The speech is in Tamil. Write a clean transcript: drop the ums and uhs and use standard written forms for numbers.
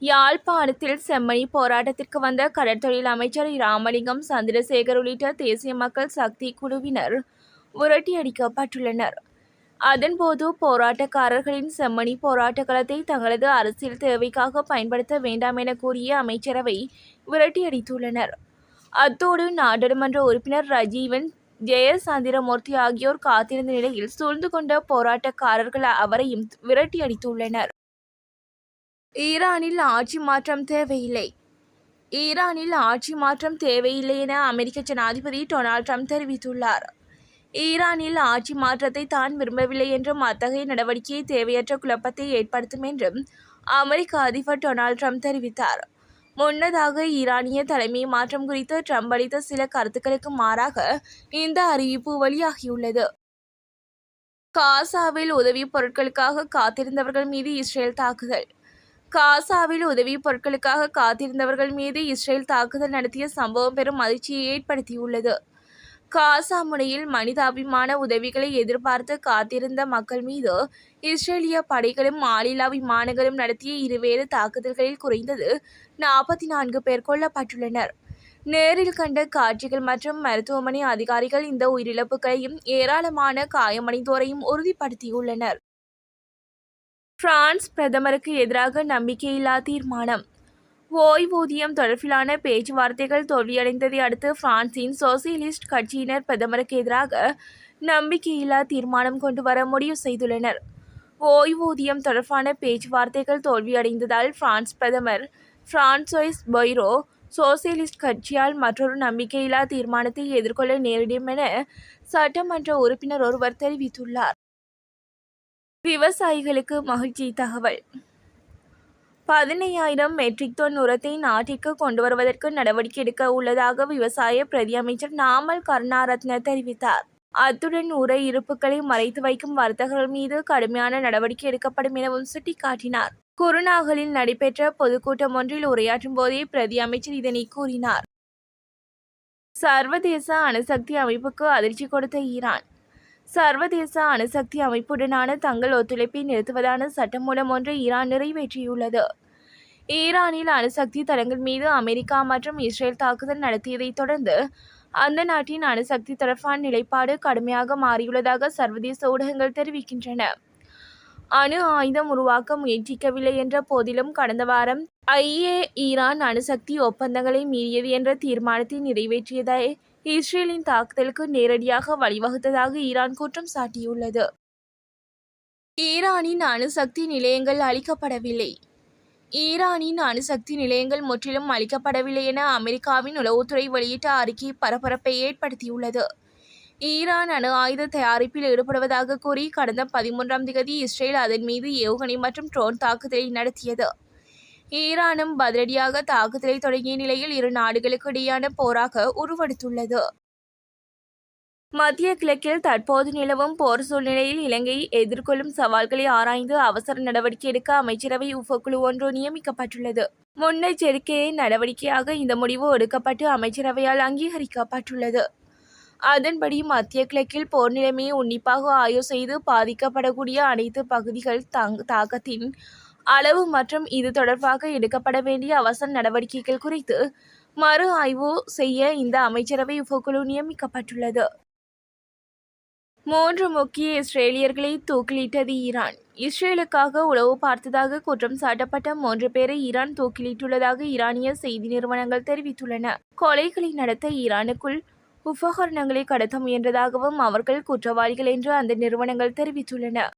யாழ்ப்பாணத்தில் செம்மணி போராட்டத்திற்கு வந்த கடற்தொழில் அமைச்சர் இராமலிங்கம் சந்திரசேகர் உள்ளிட்ட தேசிய மக்கள் சக்தி குழுவினர் விரட்டியடிக்கப்பட்டுள்ளனர். அதன்போது போராட்டக்காரர்களின் செம்மணி போராட்ட களத்தை தங்களது அரசியல் தேவைக்காக பயன்படுத்த வேண்டாம் என கூறிய அமைச்சரவை விரட்டியடித்துள்ளனர். அத்தோடு நாடாளுமன்ற உறுப்பினர் ரஜீவன் ஜெயசந்திரமூர்த்தி ஆகியோர் காத்திருந்த நிலையில் சூழ்ந்து கொண்ட போராட்டக்காரர்கள் அவரையும் விரட்டியடித்துள்ளனர். ஈரானில் ஆட்சி மாற்றம் தேவையில்லை என அமெரிக்க ஜனாதிபதி டொனால்ட் ட்ரம்ப் தெரிவித்துள்ளார். ஈரானில் ஆட்சி மாற்றத்தை தான் விரும்பவில்லை என்றும் அத்தகைய நடவடிக்கை தேவையற்ற குழப்பத்தை ஏற்படுத்தும் என்றும் அமெரிக்க அதிபர் டொனால்ட் ட்ரம்ப் தெரிவித்தார். முன்னதாக ஈரானிய தலைமை மாற்றம் குறித்து ட்ரம்ப் அளித்த சில கருத்துக்களுக்கு மாறாக இந்த அறிவிப்பு வெளியாகியுள்ளது. காசாவில் உதவிப் பொருட்களுக்காக காத்திருந்தவர்கள் மீது இஸ்ரேல் தாக்குதல். காசாவில் உதவிப் பொருட்களுக்காக காத்திருந்தவர்கள் மீது இஸ்ரேல் தாக்குதல் நடத்திய சம்பவம் பெரும் அதிர்ச்சியை ஏற்படுத்தியுள்ளது. காசா முனையில் மனிதாபிமான உதவிகளை எதிர்பார்த்து காத்திருந்த மக்கள் மீது இஸ்ரேலிய படைகளும் ஆளில்லா விமானங்களும் நடத்திய இருவேறு தாக்குதல்களில் குறைந்தது 44 பேர் கொல்லப்பட்டுள்ளனர். நேரில் கண்ட காட்சிகள் மற்றும் மருத்துவமனை அதிகாரிகள் இந்த உயிரிழப்புகளையும் ஏராளமான காயமடைந்தோரையும் உறுதிப்படுத்தியுள்ளனர். பிரான்ஸ் பிரதமருக்கு எதிராக நம்பிக்கையில்லா தீர்மானம். ஓய்வூதியம் தொடர்பிலான பேச்சுவார்த்தைகள் தோல்வியடைந்ததை அடுத்து பிரான்சின் சோசியலிஸ்ட் கட்சியினர் பிரதமருக்கு எதிராக நம்பிக்கையில்லா தீர்மானம் கொண்டு வர முடிவு செய்துள்ளனர். ஓய்வூதியம் தொடர்பான பேச்சுவார்த்தைகள் தோல்வியடைந்ததால் பிரான்ஸ் பிரதமர் பிரான்சுவைஸ் பைரோ சோசியலிஸ்ட் கட்சியால் மற்றொரு நம்பிக்கையில்லா தீர்மானத்தை எதிர்கொள்ள நேரிடும் என சட்டமன்ற உறுப்பினர் ஒருவர் தெரிவித்துள்ளார். விவசாயிகளுக்கு மகிழ்ச்சி தகவல். 15,000 மெட்ரிக் டன் உரத்தை நாட்டிற்கு கொண்டு வருவதற்கு நடவடிக்கை எடுக்க உள்ளதாக விவசாய பிரதி அமைச்சர் நாமல் கருணாரத்ன தெரிவித்தார். அத்துடன் உர இருப்புகளை மறைத்து வைக்கும் வர்த்தகர்கள் மீது கடுமையான நடவடிக்கை எடுக்கப்படும் எனவும் சுட்டிக்காட்டினார். குருநாகலில் நடைபெற்ற பொதுக்கூட்டம் ஒன்றில் உரையாற்றும் போதே பிரதி அமைச்சர் இதனை கூறினார். சர்வதேச அணுசக்தி அமைப்புக்கு அதிர்ச்சி கொடுத்த ஈரான். சர்வதேச அணுசக்தி அமைப்புடனான தங்கள் ஒத்துழைப்பை நிறுத்துவதான சட்டமூலம் ஒன்றை ஈரான் நிறைவேற்றியுள்ளது. ஈரானில் அணுசக்தி தளங்கள் மீது அமெரிக்கா மற்றும் இஸ்ரேல் தாக்குதல் நடத்தியதைத் தொடர்ந்து அந்த நாட்டின் அணுசக்தி தொடர்பான நிலைப்பாடு கடுமையாக மாறியுள்ளதாக சர்வதேச ஊடகங்கள் தெரிவிக்கின்றன. அணு ஆயுதம் உருவாக்க முயற்சிக்கவில்லை என்ற போதிலும் கடந்த வாரம் ஈரான் அணுசக்தி ஒப்பந்தங்களை மீறியது என்ற தீர்மானத்தை நிறைவேற்றியதை இஸ்ரேலின் தாக்குதலுக்கு நேரடியாக வழிவகுத்ததாக ஈரான் குற்றம் சாட்டியுள்ளது. ஈரானின் அணுசக்தி நிலையங்கள் அழிக்கப்படவில்லை. ஈரானின் அணுசக்தி நிலையங்கள் முற்றிலும் அழிக்கப்படவில்லை என அமெரிக்காவின் உளவுத்துறை வெளியிட்ட அறிக்கை பரபரப்பை ஏற்படுத்தியுள்ளது. ஈரான் அணு ஆயுத தயாரிப்பில் ஈடுபடுவதாக கூறி கடந்த 13ஆம் தேதி இஸ்ரேல் அதன் மீது ஏவுகணை மற்றும் ட்ரோன் தாக்குதலை நடத்தியது. ஈரானும் பதிலடியாக தாக்குதலை தொடங்கிய நிலையில் இரு நாடுகளுக்கு இடையான போராக உருவெடுத்துள்ளது. மத்திய கிழக்கில் தற்போது நிலவும் போர் சூழ்நிலையில் இலங்கை எதிர்கொள்ளும் சவால்களை ஆராய்ந்து அவசர நடவடிக்கை எடுக்க அமைச்சரவை உபக்குழு ஒன்று நியமிக்கப்பட்டுள்ளது. முன்னெச்சரிக்கை நடவடிக்கையாக இந்த முடிவு எடுக்கப்பட்டு அமைச்சரவையால் அங்கீகரிக்கப்பட்டுள்ளது. அதன்படி மத்திய கிழக்கில் போர் நிலைமையை உன்னிப்பாக ஆய்வு செய்து பாதிக்கப்படக்கூடிய அனைத்து பகுதிகள் தாக்கத்தின் அளவு மற்றும் இது தொடர்பாக எடுக்கப்பட வேண்டிய அவசர நடவடிக்கைகள் குறித்து மறு ஆய்வு செய்ய இந்த அமைச்சரவை உபக்குழு நியமிக்கப்பட்டுள்ளது. 3 முக்கிய இஸ்ரேலியர்களை தூக்கிலிட்டது ஈரான். இஸ்ரேலுக்காக உளவு பார்த்ததாக குற்றம் சாட்டப்பட்ட 3 பேரை ஈரான் தூக்கிலிட்டுள்ளதாக ஈரானிய செய்தி நிறுவனங்கள் தெரிவித்துள்ளன. கொலைகளை நடத்த ஈரானுக்குள் உபகரணங்களை கடத்த முயன்றதாகவும் அவர்கள் குற்றவாளிகள் என்று அந்த நிறுவனங்கள் தெரிவித்துள்ளன.